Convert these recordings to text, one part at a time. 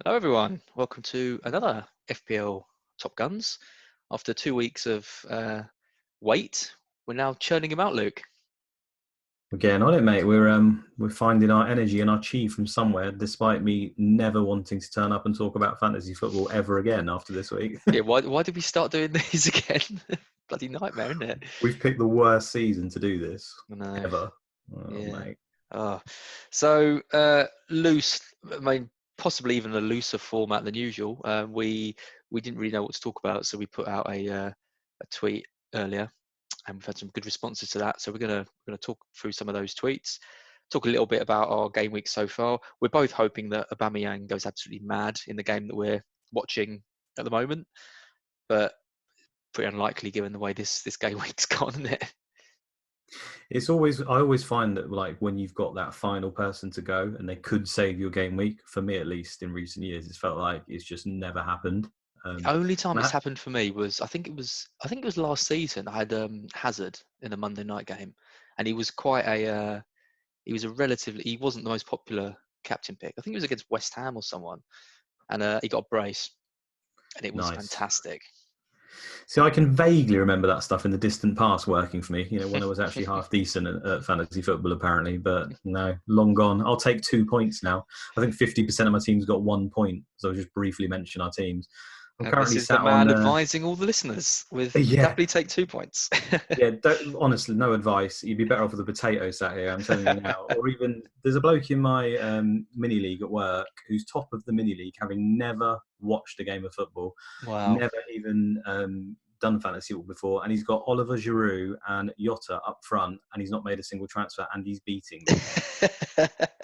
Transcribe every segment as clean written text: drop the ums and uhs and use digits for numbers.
Hello, everyone. Welcome to another FPL Top Guns. After 2 weeks of wait, we're now churning him out, Luke. We're getting on it, mate. We're finding our energy and our chi from somewhere, despite me never wanting to turn up and talk about fantasy football ever again after this week. Yeah, why did we start doing these again? Bloody nightmare, isn't it? We've picked the worst season to do this I know. ever. Oh, Yeah. mate. Oh. So loose. I mean, possibly even a looser format than usual. We didn't really know what to talk about, so we put out a tweet earlier, and we've had some good responses to that. So we're gonna talk through some of those tweets, talk a little bit about our game week so far. We're both hoping that Aubameyang goes absolutely mad in the game that we're watching at the moment, but pretty unlikely given the way this game week's gone, isn't it? I always find that like when you've got that final person to go and they could save your game week, for me at least in recent years, it's felt like it's just never happened. The only time And it's I, happened for me was I think it was last season. I had Hazard in a Monday night game, and he was a relatively he wasn't the most popular captain pick. I think it was against West Ham or someone, and he got a brace, and it was nice. fantastic. See, I can vaguely remember that stuff in the distant past working for me, when I was actually half decent at fantasy football, apparently. But no, long gone. I'll take 2 points now. I think 50% of my team's got 1 point. So I'll just briefly mention our teams. I'm This currently is the sat on, man advising all the listeners with you'd yeah, happily take 2 points. yeah, honestly, no advice. You'd be better off with a potato sat here, I'm telling you now. Or even, there's a bloke in my mini league at work who's top of the mini league, having never watched a game of football, Wow. never even done fantasy football before. And he's got Oliver Giroud and Jota up front, and he's not made a single transfer, and he's beating me.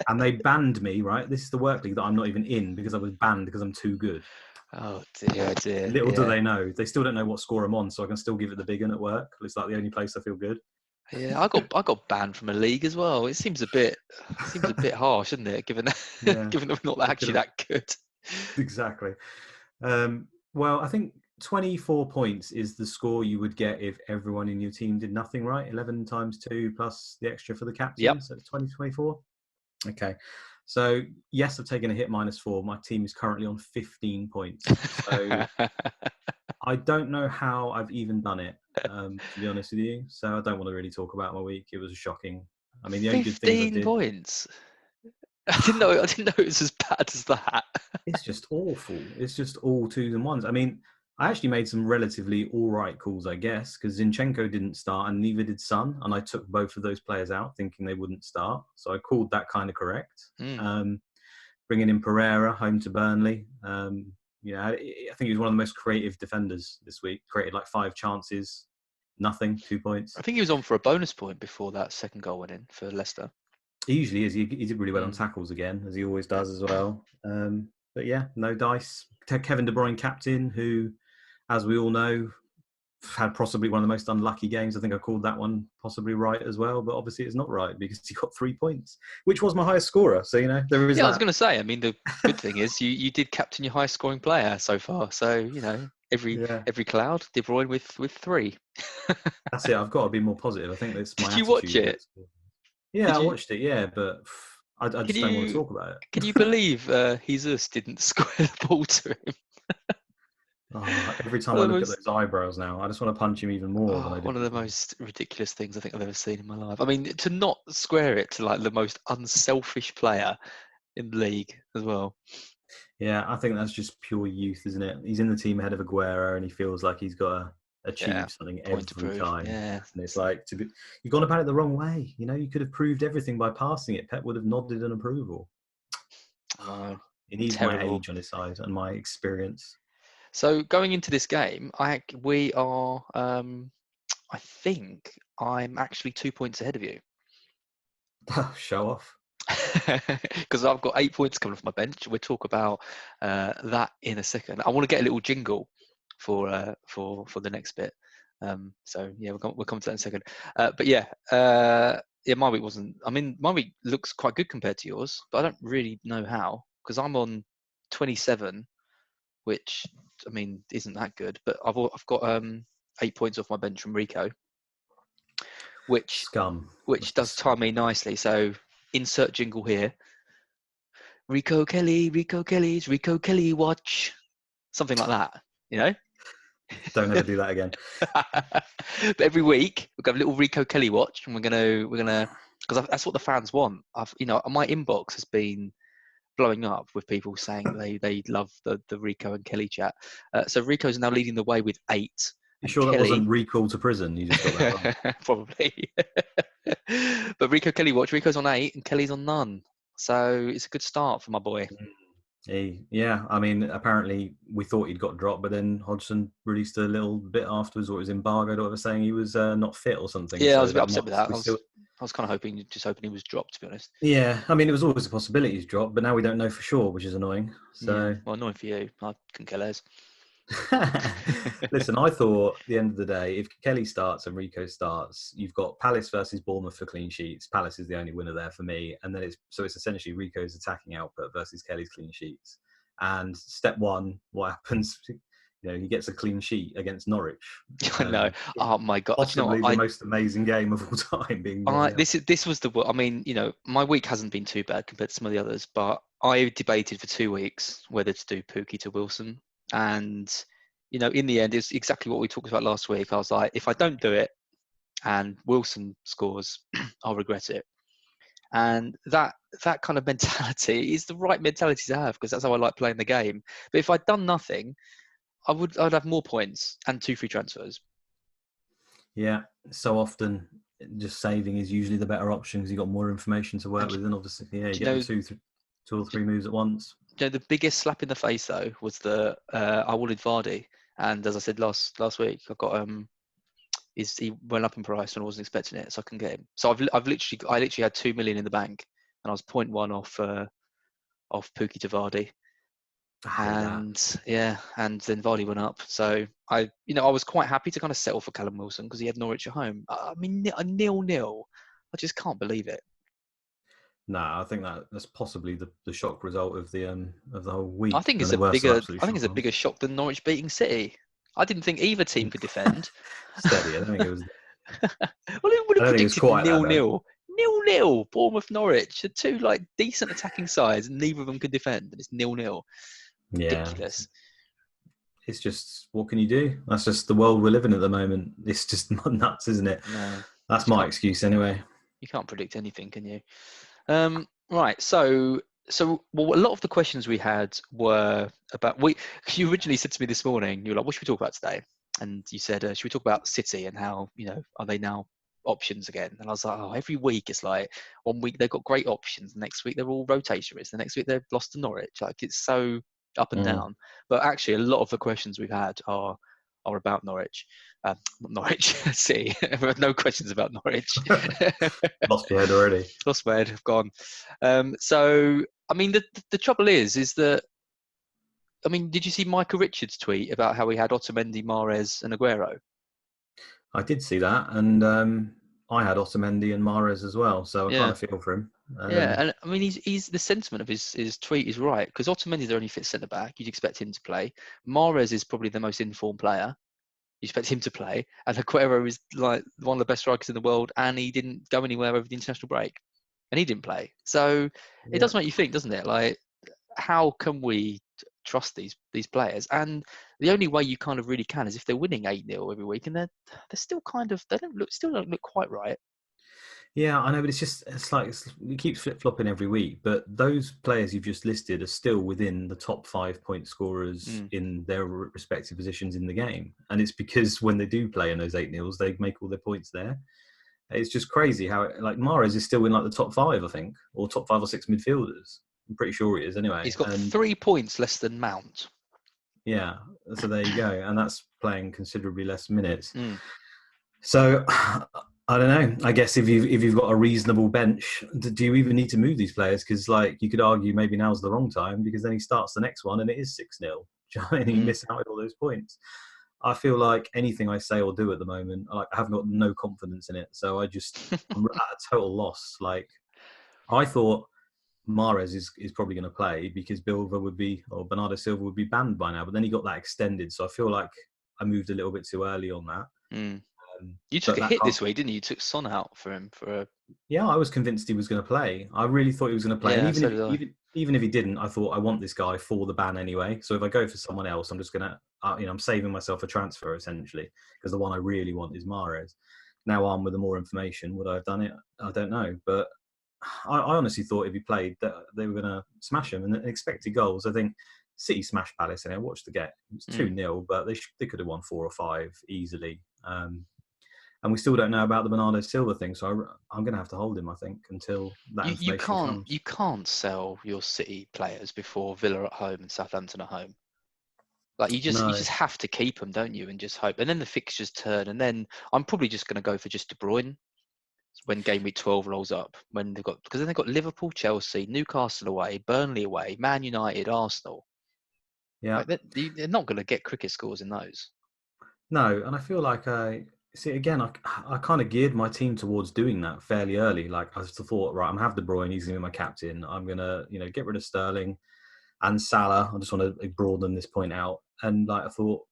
And they banned me, right? This is the work league that I'm not even in because I was banned because I'm too good. Oh dear, oh dear. Little do Yeah. they know. They still don't know what score I'm on, so I can still give it the big one at work. It's like the only place I feel good. Yeah, I got banned from a league as well. It seems a bit harsh, isn't it? Given Yeah, given that we're not they could actually have that good. exactly. Well, I think 24 points is the score you would get if everyone in your team did nothing right. 11 times 2 plus the extra for the Yep. captain, so it's 20, 24. Okay. So, yes, I've taken a hit -4. My team is currently on 15 points. So, I don't know how I've even done it, to be honest with you. So, I don't want to really talk about my week. It was shocking. I mean, the only good things I 15 did. points. I didn't know it was as bad as that. It's just awful. It's just all twos and ones. I mean, I actually made some relatively all right calls, I guess, because Zinchenko didn't start and neither did Son. And I took both of those players out thinking they wouldn't start. So I called that kind of correct. Mm. Um, Bringing in Pereira home to Burnley. I think he was one of the most creative defenders this week. Created like 5 chances, nothing, 2 points. I think he was on for a bonus point before that second goal went in for Leicester. He usually is. He did really well on Mm. tackles again, as he always does as well. But yeah, no dice. Kevin De Bruyne captain, who, as we all know, had possibly one of the most unlucky games. I think I called that one possibly right as well, but obviously it's not right because he got 3 points, which was my highest scorer. So there is Yeah, I was that. going to say. I mean, the good thing is you did captain your highest scoring player so far. So every Yeah, every cloud, De Bruyne with three. that's it. I've got to be more positive. I think it's my Did you watch attitude. it? Yeah, Did I you? watched it. Yeah, but I Can just don't want to you? talk about it. Can you believe Jesus didn't square the ball to him? Oh, every time One I of the look at most those eyebrows now, I just want to punch him even more than I one did of the before. most ridiculous things I think I've ever seen in my life. I mean, to not square it to like the most unselfish player in the league as well. Yeah, I think that's just pure youth, isn't it? He's in the team ahead of Aguero, and he feels like he's got to Yeah, achieve something point to every prove. time. Yeah, And it's like you've gone about it the wrong way. You could have proved everything by passing it. Pep would have nodded an approval. I know. He needs my Terrible. age on his side and my experience. So going into this game, we are. I think I'm actually 2 points ahead of you. Show off. Because I've got 8 points coming off my bench. We'll talk about that in a second. I want to get a little jingle for the next bit. So yeah, we'll come to that in a second. But yeah, my week wasn't. I mean, my week looks quite good compared to yours, but I don't really know how because I'm on 27, which I mean isn't that good. But I've got 8 points off my bench from Rico, which Scum. which Must be does scum. time me nicely. So insert jingle here. Rico Kelly's Rico Kelly watch, something like that, you know. Don't ever do that again. But every week we've got a little Rico Kelly watch, and we're gonna because that's what the fans want. My inbox has been blowing up with people saying they love the Rico and Kelly chat. So Rico's now leading the way with 8, You and sure that wasn't Kelly recall to prison? You just got that wrong. probably. But Rico Kelly watch, Rico's on 8 and Kelly's on none. So it's a good start for my boy. Yeah, I mean, apparently we thought he'd got dropped, but then Hodgson released a little bit afterwards, or it was embargoed, or whatever, saying he was not fit or something. Yeah, I So was a bit that upset might with that. we still. I was kind of hoping he was dropped, to be honest. Yeah, I mean, it was always a possibility he's dropped, but now we don't know for sure, which is annoying. Yeah, So, well, annoying for you. I couldn't care less. listen, I thought at the end of the day, if Kelly starts and Rico starts, you've got Palace versus Bournemouth for clean sheets. Palace is the only winner there for me, and then it's essentially Rico's attacking output versus Kelly's clean sheets. And step one, what happens? He gets a clean sheet against Norwich. I know. Oh my god! Do you know Possibly what? the most amazing game of all time, being 0-0. This was I mean, my week hasn't been too bad compared to some of the others, but I debated for 2 weeks whether to do Pookie to Wilson, and in the end, it's exactly what we talked about last week. I was like, if I don't do it and Wilson scores, I'll regret it. And that kind of mentality is the right mentality to have, because that's how I like playing the game. But if I'd done nothing, I'd have more points and 2 free transfers. Yeah, so often just saving is usually the better option because you've got more information to work with, and obviously, you get the two or three moves at once. The biggest slap in the face though was the I wanted Vardy, and as I said last week, I got he went up in price and I wasn't expecting it, so I can get him. So I literally had 2 million in the bank, and I was 0.1 off Pookie to Vardy. I hate And yeah, and then Vardy went up. So I was quite happy to kind of settle for Callum Wilson because he had Norwich at home. I mean, a 0-0. I just can't believe it. No, I think that's possibly the shock result of the whole week. I think it's a bigger shock than Norwich beating City. I didn't think either team could defend. Steady. I don't think it was. Well, who would have predicted quite 0-0? 0-0. Bournemouth, Norwich, the two decent attacking sides, and neither of them could defend, and it's 0-0. Yeah, Ridiculous. It's just, what can you do? That's just the world we're living in at the moment. It's just nuts, isn't it? No, that's my excuse anyway. You can't predict anything, can you? Right. So a lot of the questions we had were about. You originally said to me this morning, you were like, "What should we talk about today?" And you said, "Should we talk about City and how are they now options again?" And I was like, "Oh, every week it's like 1 week they've got great options, the next week they're all rotations, the next week they've lost to Norwich. Like it's so up and down." But actually, a lot of the questions we've had are about Norwich. Not Norwich. See, we have no questions about Norwich. Lost your head already. Lost my head. I've gone. So, I mean, the trouble is that. I mean, did you see Michael Richards' tweet about how he had Otamendi, Mahrez, and Aguero? I did see that, and I had Otamendi and Mahrez as well, so I kind of feel for him. Yeah, and I mean, he's the sentiment of his tweet is right, because Otamendi's the only fit centre back. You'd expect him to play. Mahrez is probably the most informed player. You expect him to play, and Aguero is like one of the best strikers in the world, and he didn't go anywhere over the international break, and he didn't play. So it does make you think, doesn't it? Like, how can we trust these players? And the only way you kind of really can is if they're winning 8-0 every week, and they're still kind of they don't look quite right. Yeah, I know, but it's like it keeps flip-flopping every week. But those players you've just listed are still within the top 5 point scorers in their respective positions in the game. And it's because when they do play in those 8-0s, they make all their points there. It's just crazy how, like, Mahrez is still in like the top 5, I think, or top 5 or 6 midfielders. I'm pretty sure he is anyway. He's got 3 points less than Mount. Yeah, so there you go. And that's playing considerably less minutes. So I don't know. I guess if you've got a reasonable bench, do you even need to move these players? Because like you could argue maybe now's the wrong time, because then he starts the next one and it is 6-0. And you miss out on all those points. I feel like anything I say or do at the moment, I have got no confidence in it. So I'm at a total loss. Like, I thought Mahrez is probably going to play because Bernardo Silva would be banned by now, but then he got that extended. So I feel like I moved a little bit too early on that. You took a hit this week, didn't you? You took Son out for him for a... Yeah, I was convinced he was going to play. I really thought he was going to play. Yeah, and even if he didn't, I thought I want this guy for the ban anyway. So if I go for someone else, I'm just gonna, I'm saving myself a transfer essentially, because the one I really want is Mahrez. Now armed with the more information, would I have done it? I don't know, but I honestly thought if he played that they were going to smash him. And expected goals, I think City smashed Palace, and I watched the game. It was 2-0, but they could have won 4 or 5 easily. And we still don't know about the Bernardo Silva thing, so I'm going to have to hold him, I think, until that You information can't comes. you can't sell your City players before Villa at home and Southampton at home. Like you No, just have to keep them, don't you? And just hope. And then the fixtures turn, and then I'm probably just going to go for just De Bruyne when game week 12 rolls up. When because then they've got Liverpool, Chelsea, Newcastle away, Burnley away, Man United, Arsenal. yeah, Like they're not going to get cricket scores in those. no, and I feel like see again. I kind of geared my team towards doing that fairly early. Like I just thought, right, I'm gonna have De Bruyne. He's gonna be my captain. I'm gonna, get rid of Sterling and Salah. I just want to broaden this point out. And like I thought,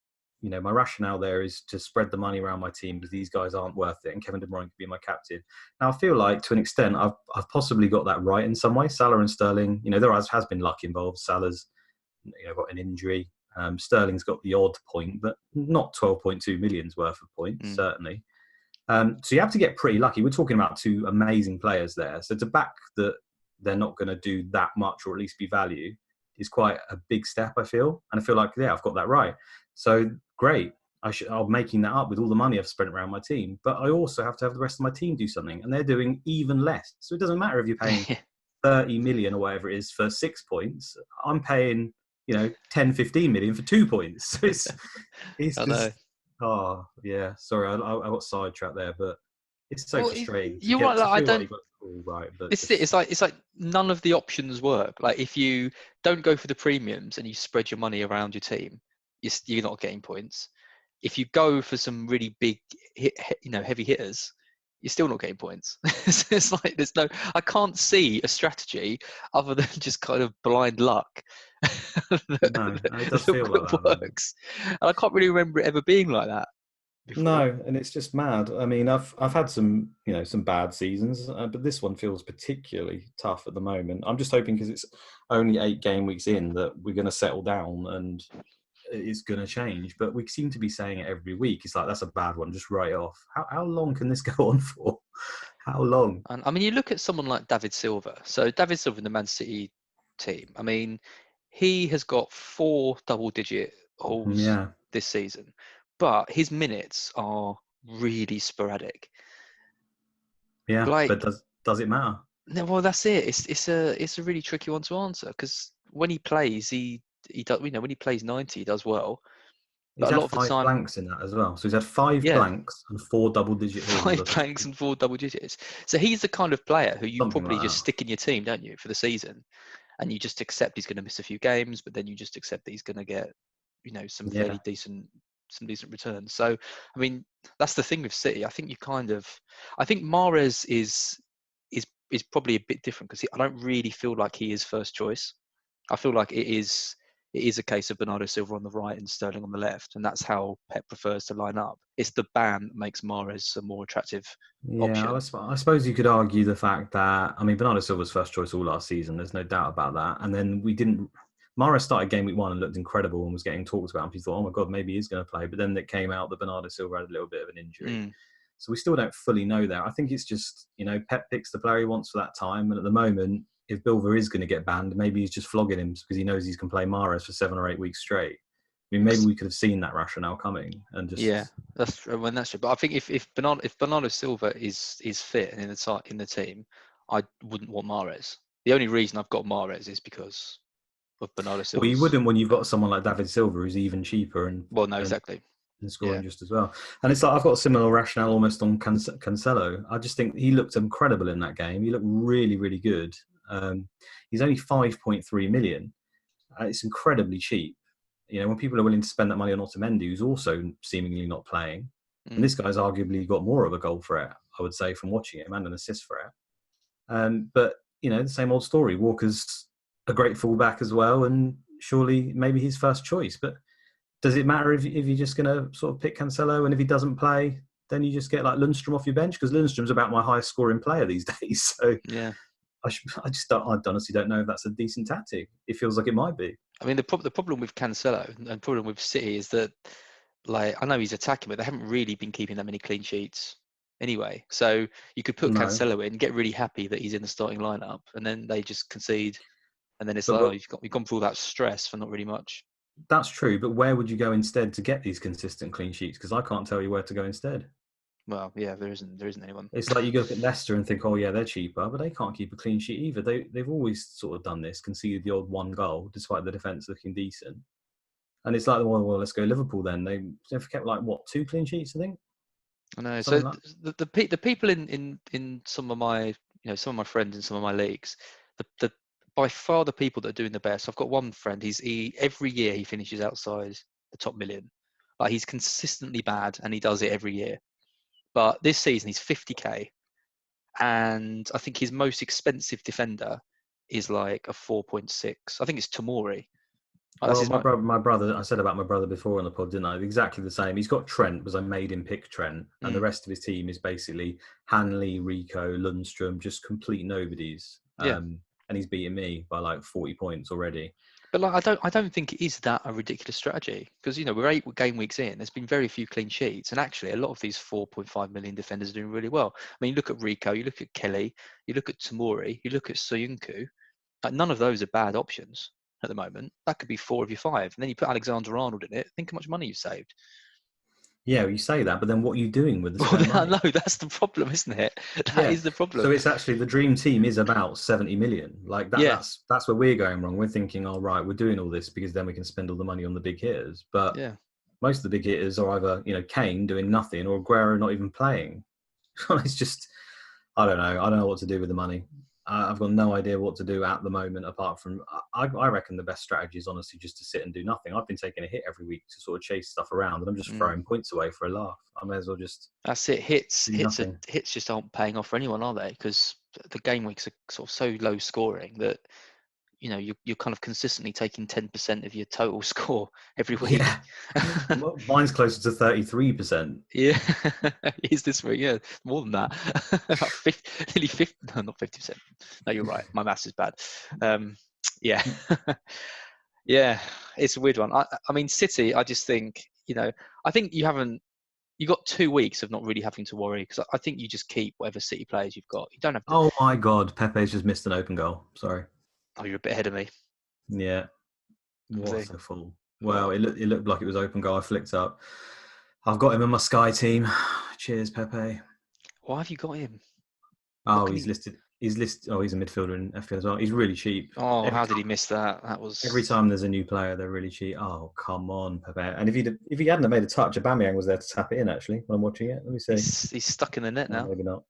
my rationale there is to spread the money around my team because these guys aren't worth it, and Kevin De Bruyne could be my captain. Now I feel like to an extent I've possibly got that right in some way. Salah and Sterling, there has been luck involved. Salah's got an injury. Sterling's got the odd point, but not 12.2 million's worth of points, certainly. So you have to get pretty lucky. We're talking about 2 amazing players there. So to back that they're not going to do that much, or at least be value, is quite a big step, I feel. And I feel like, yeah, I've got that right. So great. I'm making that up with all the money I've spent around my team. But I also have to have the rest of my team do something. And they're doing even less. So it doesn't matter if you're paying 30 million or whatever it is for 6 points. I'm paying, 10, 15 million for 2 points. So it's I know. just, oh, yeah. Sorry, I got sidetracked there. But it's so Well, frustrating you're right. to Like, I feel like don't. you've got it all right. But This just, it's like none of the options work. Like if you don't go for the premiums and you spread your money around your team, you're not getting points. If you go for some really big, heavy hitters, you're still not getting points. It's like I can't see a strategy other than just kind of blind luck no, it does feel like that that, doesn't it? works. And I can't really remember it ever being like that before. No, and it's just mad. I mean, I've had some some bad seasons, but this one feels particularly tough at the moment. I'm just hoping because it's only 8 game weeks in that we're going to settle down and it's going to change. But we seem to be saying it every week. It's like that's a bad one. Just write it off. How long can this go on for? How long? And I mean, you look at someone like David Silva. So David Silva in the Man City team. I mean, he has got 4 double-digit hauls Yeah, this season, but his minutes are really sporadic. yeah. Like, But does it matter? no, well, that's it. It's a really tricky one to answer because when he plays, he does. When he plays 90, he does well. He's But a had lot of the 5 time, blanks in that as well. So he's had 5 yeah, blanks and 4 double-digit hauls. 5 I think blanks and 4 double digits. So he's the kind of player who you something probably like just that. stick in your team, don't you, for the season? And you just accept he's going to miss a few games, but then you just accept that he's going to get, some Yeah, fairly decent returns. So, I mean, that's the thing with City. I think I think Mahrez is probably a bit different because I don't really feel like he is first choice. I feel like it is a case of Bernardo Silva on the right and Sterling on the left, and that's how Pep prefers to line up. It's the ban that makes Mahrez a more attractive yeah. option. I suppose you could argue the fact that Bernardo Silva's first choice all last season. There's no doubt about that. And then we didn't. Mara started game week 1 and looked incredible and was getting talked about. And people thought, "Oh my god, maybe he's going to play." But then it came out that Bernardo Silva had a little bit of an injury, Mm. so we still don't fully know that. I think it's just Pep picks the player he wants for that time. And at the moment, if Bilva is going to get banned, maybe he's just flogging him because he knows he can play Mahrez for 7 or 8 weeks straight. I mean, maybe we could have seen that rationale coming and Yeah, just that's true. When that's true. But I think if Bernardo Silva is fit and in the team, I wouldn't want Mahrez. The only reason I've got Mahrez is because of Bernardo well, you Silva's. wouldn't when you've got someone like David Silva who's even cheaper Well, no, and exactly. scoring Yeah. just as well. And it's like I've got a similar rationale almost on Cancelo. I just think he looked incredible in that game. He looked really, really good. He's only 5.3 million. It's incredibly cheap. When people are willing to spend that money on Otamendi, who's also seemingly not playing, and Mm. this guy's arguably got more of a goal threat, I would say, from watching him and an assist threat. But the same old story. Walker's a great fullback as well, and surely maybe his first choice. But does it matter if you're just going to sort of pick Cancelo, and if he doesn't play, then you just get like Lundstrom off your bench? Because Lundstrom's about my highest scoring player these days. So Yeah. I just don't, I honestly don't know if that's a decent tactic. It feels like it might be. I mean, the problem with Cancelo and problem with City is that, like, I know he's attacking, but they haven't really been keeping that many clean sheets anyway. So you could put No, Cancelo in, get really happy that he's in the starting lineup, and then they just concede, and then it's but like, oh, you've gone through all that stress for not really much. that's true. But where would you go instead to get these consistent clean sheets? Because I can't tell you where to go instead. Well, yeah, there isn't anyone. It's like you look at Leicester and think, oh yeah, they're cheaper, but they can't keep a clean sheet either. They've always sort of done this, conceded the odd one goal despite the defence looking decent. And it's like, well, let's go Liverpool then. They've kept like what, 2 clean sheets, I think, I know. So something like. the people in some of my, some of my friends in some of my leagues, the by far the people that are doing the best. I've got one friend. He every year he finishes outside the top million. Like, he's consistently bad, and he does it every year. But this season he's 50k, and I think his most expensive defender is like a 4.6. I think it's Tomori. Like, that's Well, his my brother, I said about my brother before on the pod, didn't I? Exactly the same. He's got Trent, because I made him pick Trent, and the Mm, rest of his team is basically Hanley, Rico, Lundstrom, just complete nobodies. yeah. And he's beating me by like 40 points already. But like, I don't think it is that a ridiculous strategy, because we're 8 game weeks in. There's been very few clean sheets, and actually a lot of these 4.5 million defenders are doing really well. I mean, you look at Rico, you look at Kelly, you look at Tamori, you look at Soyuncu. Like, none of those are bad options at the moment. That could be 4 of your 5, and then you put Alexander Arnold in it. Think how much money you've saved. Yeah, you say that, but then what are you doing with the Well, spare I money? know that's the problem, isn't it? That Yeah. is the problem. So it's actually the dream team is about 70 million. Like that. Yeah, That's where we're going wrong. We're thinking, all right, we're doing all this because then we can spend all the money on the big hitters. But yeah. most of the big hitters are either Kane doing nothing or Aguero not even playing. It's just, I don't know. I don't know what to do with the money. I've got no idea what to do at the moment. Apart from, I reckon the best strategy is honestly just to sit and do nothing. I've been taking a hit every week to sort of chase stuff around, and I'm just Mm. throwing points away for a laugh. I may as well just That's it. Hits, do hits, are, nothing. hits just aren't paying off for anyone, are they? Because the game weeks are sort of so low scoring that you're kind of consistently taking 10% of your total score every week. Yeah, mine's closer to 33%. Yeah, is this right? Yeah, more than that. About 50, nearly 50. No, not 50%. No, you're right. My maths is bad. Yeah, yeah, it's a weird one. I mean, City. I just think I think you haven't. You got 2 weeks of not really having to worry, because I think you just keep whatever City players you've got. You don't have to. Oh my God, Pepe's just missed an open goal. Sorry. Oh, you're a bit ahead of me. Yeah, Was he? what a fool. Well, Oh, it looked like it was open goal. I flicked up. I've got him in my Sky team. Cheers, Pepe. why have you got him? What Oh, can he's he? listed. He's listed. Oh, he's a midfielder in FPL as well. He's really cheap. Oh, Every how did time, he miss that? That every was. time there's a new player, they're really cheap. Oh, come on, Pepe. And if he hadn't have made a touch, Aubameyang was there to tap it in. Actually, when I'm watching it, let me see. He's stuck in the net Oh, now. maybe not.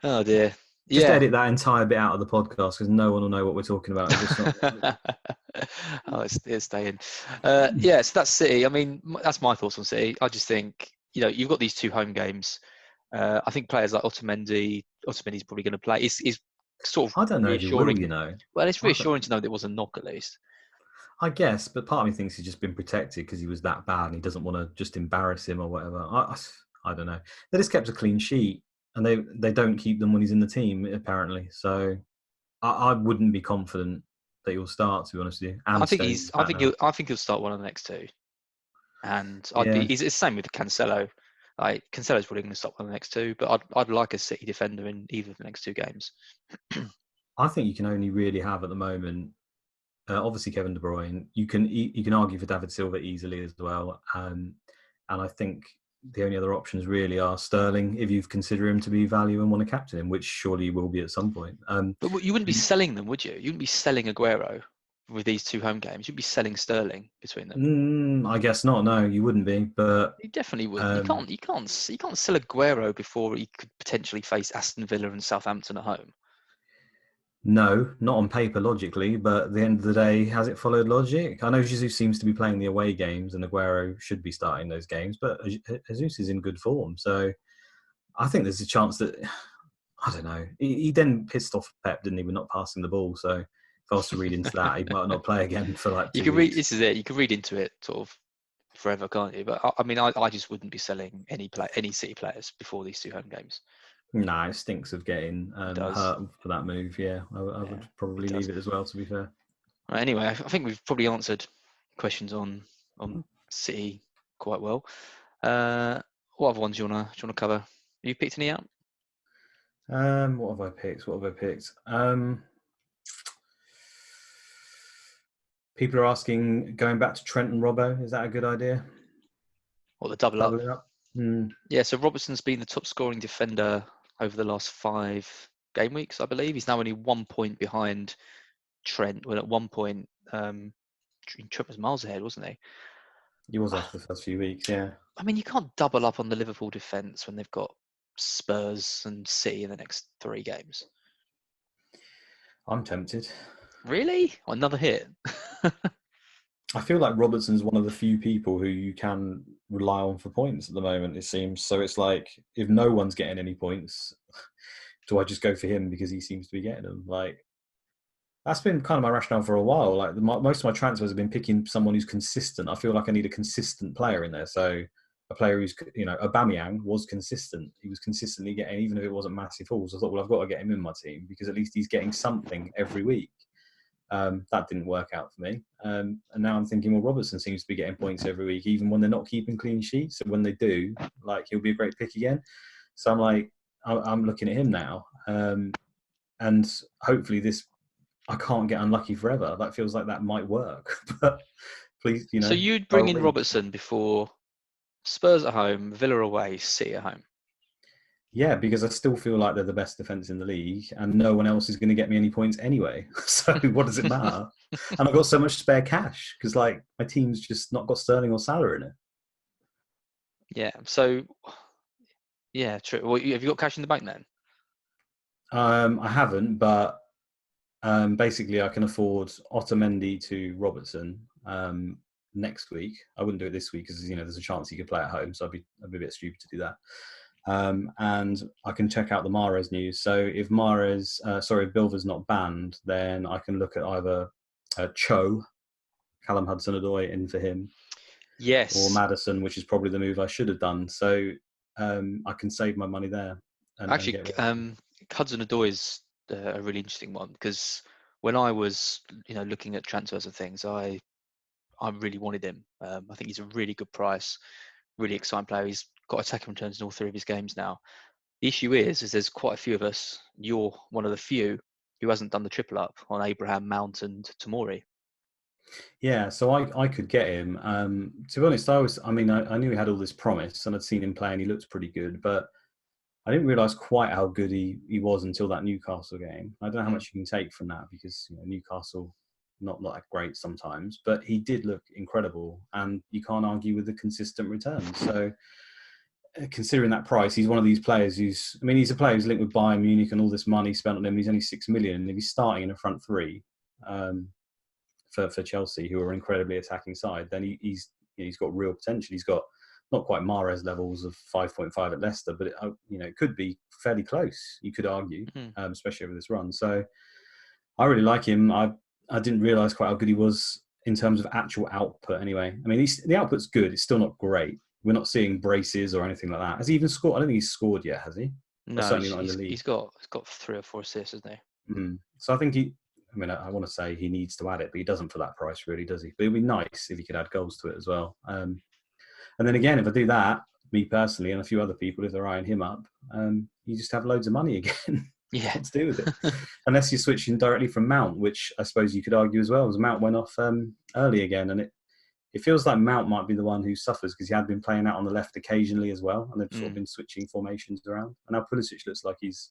Oh dear. Just Yeah. edit that entire bit out of the podcast because no one will know what we're talking about. It's just not. Oh, it's staying. Yeah, so that's City. I mean, that's my thoughts on City. I just think you've got these 2 home games. I think players like Otamendi's probably going to play. Is sort of I don't know if he will. reassuring. Well, it's I don't. reassuring to know that it was a knock at least. I guess, but part of me thinks he's just been protected because he was that bad and he doesn't want to just embarrass him or whatever. I don't know. They just kept a clean sheet and they don't keep them when he's in the team, apparently. So I wouldn't be confident that he'll start, to be honest with you. I And think Stones he's. is I back think now. he'll start one of the next 2. And I'd be. Yeah. It's the same with Cancelo. Like, Cancelo's probably going to stop one of the next 2, but I'd like a City defender in either of the next 2 games. I think you can only really have at the moment, obviously Kevin De Bruyne. You can argue for David Silva easily as well. And I think the only other options really are Sterling, if you consider him to be value and want to captain him, which surely he will be at some point. But you wouldn't be selling them, would you? You wouldn't be selling Aguero with these 2 home games. You'd be selling Sterling between them. I guess not. No, you wouldn't be. But You definitely would. You um, can't. You can't sell Aguero before he could potentially face Aston Villa and Southampton at home. no, not on paper logically. But at the end of the day, has it followed logic? I know Jesus seems to be playing the away games, and Aguero should be starting those games. But Jesus is in good form, so I think there's a chance that I don't know. He then pissed off Pep, didn't he, with not passing the ball. So if I was to read into that, he might not play again for like You 2 can read. weeks. This is it. You can read into it sort of forever, can't you? But I mean, I just wouldn't be selling any City players before these 2 home games. Nah, it stinks of getting It does. hurt for that move. Yeah, I Yeah, would it probably does. leave it as well. To be fair. Right, anyway, I think we've probably answered questions on City quite well. What other ones do you wanna cover? You picked any out? What have I picked? What have I picked? People are asking going back to Trent and Robbo. Is that a good idea? Or the double up? Double it up. Hmm. Yeah, so Robertson's been the top scoring defender over the last 5 game weeks, I believe. He's now only 1 point behind Trent. Well, at one point, Trent was miles ahead, wasn't he? He was after the first few weeks. Yeah, I mean, you can't double up on the Liverpool defence when they've got Spurs and City in the next 3 games. I'm tempted. Really? Another hit? I feel like Robertson's one of the few people who you can rely on for points at the moment. It seems so. It's like if no one's getting any points, do I just go for him because he seems to be getting them? Like that's been kind of my rationale for a while. Like most of my transfers have been picking someone who's consistent. I feel like I need a consistent player in there. So a player who's, Aubameyang was consistent. He was consistently getting, even if it wasn't massive hauls. I thought, well, I've got to get him in my team because at least he's getting something every week. That didn't work out for me. And now I'm thinking, well, Robertson seems to be getting points every week, even when they're not keeping clean sheets. So when they do, like, he'll be a great pick again. So I'm like, I'm looking at him now. And hopefully I can't get unlucky forever. That feels like that might work. But please, So you'd by bring all in means. Robertson before Spurs at home, Villa away, City at home. Yeah, because I still feel like they're the best defence in the league and no one else is going to get me any points anyway. So what does it matter? And I've got so much spare cash because, like, my team's just not got Sterling or Salah in it. Yeah. So yeah, true. Well, have you got cash in the bank then? I haven't, but basically I can afford Otamendi to Robertson next week. I wouldn't do it this week because there's a chance he could play at home, so I'd be a bit stupid to do that. And I can check out the Mahrez news. So if if Bilver's not banned, then I can look at either Callum Hudson-Odoi in for him, or Yes. Maddison, which is probably the move I should have done. So I can save my money there and Actually, get Robertson. Hudson-Odoi is a really interesting one because when I was, looking at transfers and things, I really wanted him. I think he's a really good price, really exciting player. He's got attacking returns in all 3 of his games now. The issue is there's quite a few of us. You're one of the few who hasn't done the triple up on Abraham, Mount, and Tomori. Yeah, so I could get him. To be honest, I knew he had all this promise and I'd seen him play and he looked pretty good, but I didn't realise quite how good he was until that Newcastle game. I don't know how Mm. much you can take from that because Newcastle not that great sometimes, but he did look incredible and you can't argue with the consistent returns. So considering that price, he's one of these players he's a player who's linked with Bayern Munich and all this money spent on him. He's only 6 million and if he's starting in a front three, for Chelsea, who are an incredibly attacking side, then he's got real potential. He's got not quite Mahrez levels of 5.5 at Leicester, but it could be fairly close. You could argue, Mm. especially over this run. So I really like him. I didn't realise quite how good he was in terms of actual output. Anyway, I mean the output's good. It's still not great. We're not seeing braces or anything like that. Has he even scored? I don't think he's scored yet, has he? Or No, certainly he's, not in the he's league. he's got 3 or 4 assists, hasn't he? So I think I want to say he needs to add it, but he doesn't for that price, really, does he? But it'd be nice if he could add goals to it as well. And then again, if I do that, me personally and a few other people, if they're eyeing him up, you just have loads of money again. Yeah. What to do with it? Unless you're switching directly from Mount, which I suppose you could argue as well, as Mount went off early again. And it feels like Mount might be the one who suffers because he had been playing out on the left occasionally as well. And they've sort of been switching formations around. And now Pulisic looks like he's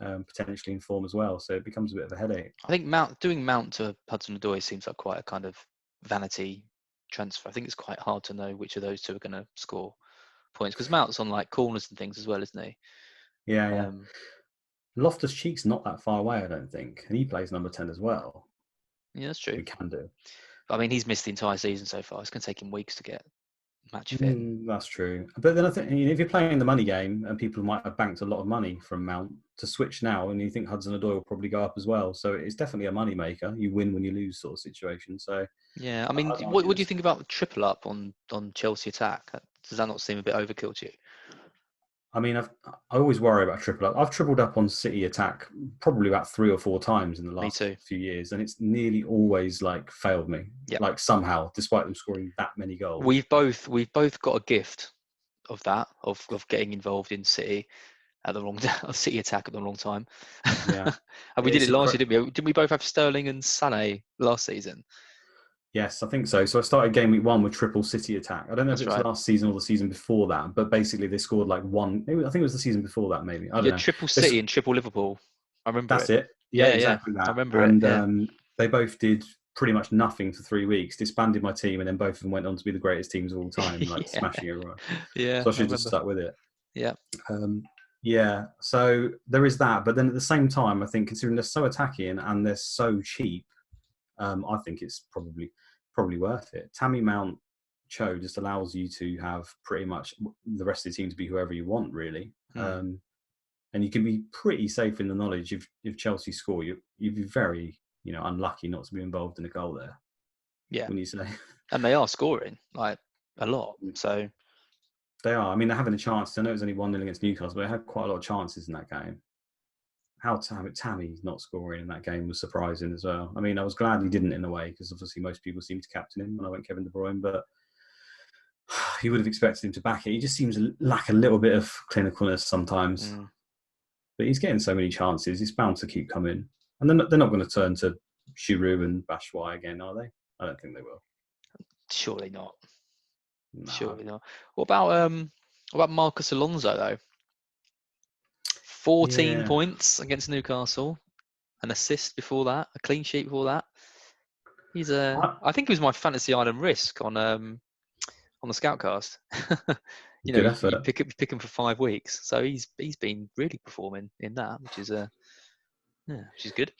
potentially in form as well. So it becomes a bit of a headache. I think doing Mount to Hudson-Odoi seems like quite a kind of vanity transfer. I think it's quite hard to know which of those two are going to score points because Mount's on like corners and things as well, isn't he? Yeah, yeah. Um, Loftus-Cheek's not that far away, I don't think. And he plays number 10 as well. yeah, that's true. We can do. But I mean, he's missed the entire season so far. It's going to take him weeks to get match fit. That's true. But then I think if you're playing the money game and people might have banked a lot of money from Mount to switch now, and you think Hudson-Odoi will probably go up as well. So it's definitely a money maker. You win when you lose sort of situation. So Yeah, I mean, I'd what argue do you this. think about the triple up on Chelsea attack? Does that not seem a bit overkill to you? I mean, I always worry about triple up. I've tripled up on City attack probably about 3 or 4 times in the Me last too. few years, and it's nearly always like failed me. Yeah. Like somehow, despite them scoring that many goals. We've both got a gift of that, of getting involved in City at the wrong City attack at the wrong time. Yeah, And we did it's it a last year, didn't we? Didn't we both have Sterling and Sané last season? Yes, I think so. So I started game week 1 with triple City attack. I don't know if it That's was right. last season or the season before that, but basically they scored like one. Maybe, I think it was the season before that. Maybe I Yeah, don't know. triple They, City and triple Liverpool. I remember that's it. it. Yeah, Yeah, yeah. exactly I that. remember it. And Yeah. they both did pretty much nothing for 3 weeks. Disbanded my team, and then both of them went on to be the greatest teams of all time, like Yeah. smashing everyone. Yeah, So I I should have just remember. stuck with it. Yeah. Um, yeah. So there is that, but then at the same time, I think considering they're so attacking and they're so cheap, I think it's probably worth it. Tammy Mount Cho just allows you to have pretty much the rest of the team to be whoever you want, really. Hmm. And you can be pretty safe in the knowledge if Chelsea score, you'd be very unlucky not to be involved in a goal there. Yeah. When you say And they are scoring like a lot. So they are, I mean, they're having a chance. I know it was only 1-0 against Newcastle, but they had quite a lot of chances in that game. How Tammy not scoring in that game was surprising as well. I mean, I was glad he didn't in a way because obviously most people seem to captain him when I went Kevin De Bruyne, but you would have expected him to back it. He just seems to lack a little bit of clinicalness sometimes. mm, But he's getting so many chances. He's bound to keep coming. And they're not going to turn to Giroud and Batshuayi again, are they? I don't think they will. surely not. No. Surely not. What about Marcus Alonso though? 14 Yeah. points against Newcastle, an assist before that, a clean sheet before that. He's I, I think he was my fantasy item risk on the Scoutcast. good You effort. pick him for 5 weeks, so he's been really performing in that, which is good.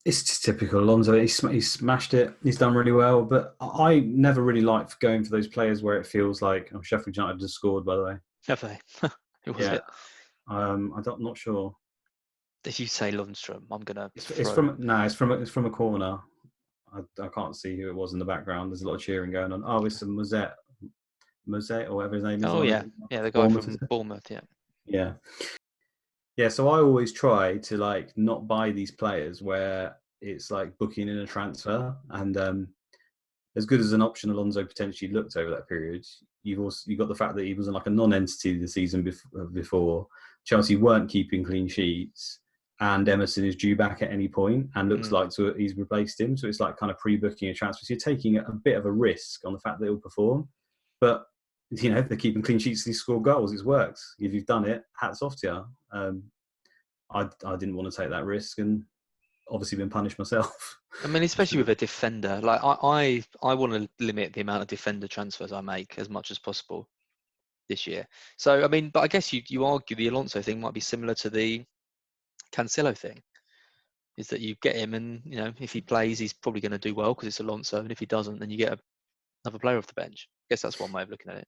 It's just typical Alonso. He's smashed it. He's done really well. But I never really liked going for those players where it feels like Sheffield United just scored, by the way. Have they? Who was Yeah. it? I'm not sure. If you say Lundstrom, I'm gonna It's throw. from it's from a corner. I can't see who it was in the background. There's a lot of cheering going on. Oh, it's a Mosette or whatever his name is. Oh On yeah, yeah, the guy Bournemouth, is from it? Bournemouth. Yeah. Yeah, yeah. So I always try to like not buy these players where it's like booking in a transfer, and as good as an option Alonso potentially looked over that period, you've got the fact that he was like a non-entity the season before. Chelsea weren't keeping clean sheets, and Emerson is due back at any point and looks Mm, like he's replaced him. So it's like kind of pre-booking a transfer. So you're taking a bit of a risk on the fact that he'll perform, but they're keeping clean sheets. They score goals. It works. If you've done it, hats off to you. I didn't want to take that risk, and obviously been punished myself. I mean, especially with a defender, like I want to limit the amount of defender transfers I make as much as possible this year. So I mean, but I guess you argue the Alonso thing might be similar to the Cancelo thing, is that you get him and if he plays, he's probably going to do well because it's Alonso, and if he doesn't, then you get another player off the bench. I guess that's one way of looking at it.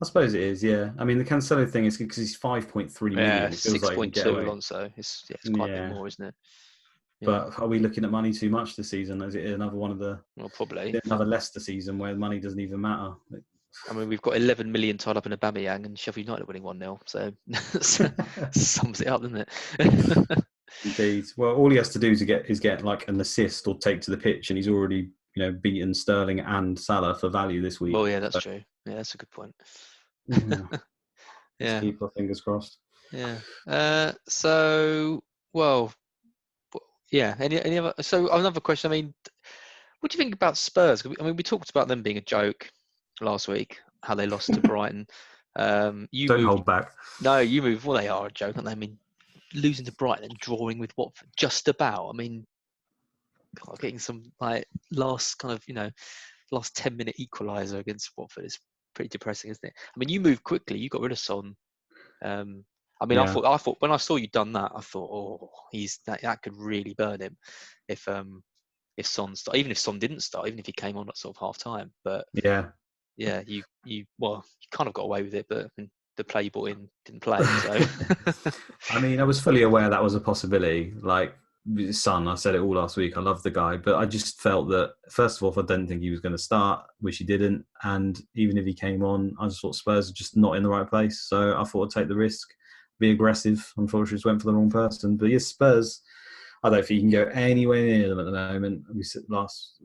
I suppose it is, yeah. I mean, the Cancelo thing is because he's 5.3 Yeah, million. It feels like you can get 6.2 away. Alonso. It's quite a bit Yeah, more, isn't it? Yeah, but are we looking at money too much this season? Is it another one of well, probably. is it another Leicester season where money doesn't even matter? I mean, we've got 11 million tied up in Aubameyang and Sheffield United winning 1-0, so sums it up, doesn't it? Indeed. Well, all he has to do is get like an assist or take to the pitch, and he's already beaten Sterling and Salah for value this week. Well, yeah, that's So, true. Yeah, that's a good point. yeah, let's Yeah, keep our fingers crossed. yeah. So, well, yeah. Any other? So another question. I mean, what do you think about Spurs? I mean, we talked about them being a joke last week, how they lost to Brighton. You Don't moved. hold back. No, you moved. Well, they are a joke, aren't they? I mean, losing to Brighton and drawing with Watford, just about. I mean, God, getting some like last 10-minute equaliser against Watford is pretty depressing, isn't it? I mean, you moved quickly. You got rid of Son. I mean, Yeah, I thought when I saw you done that, I thought, oh, that could really burn him if Son start, even if Son didn't start, even if he came on at sort of half time. But yeah. yeah, you kind of got away with it, but the player you brought in didn't play, so I mean, I was fully aware that was a possibility. Like, Son, I said it all last week. I love the guy, but I just felt that first of all, I didn't think he was going to start, which he didn't, and even if he came on, I just thought Spurs are just not in the right place. So I thought I'd take the risk, be aggressive. Unfortunately, just went for the wrong person. But yes, Spurs. I don't think you can go anywhere near them at the moment. We said last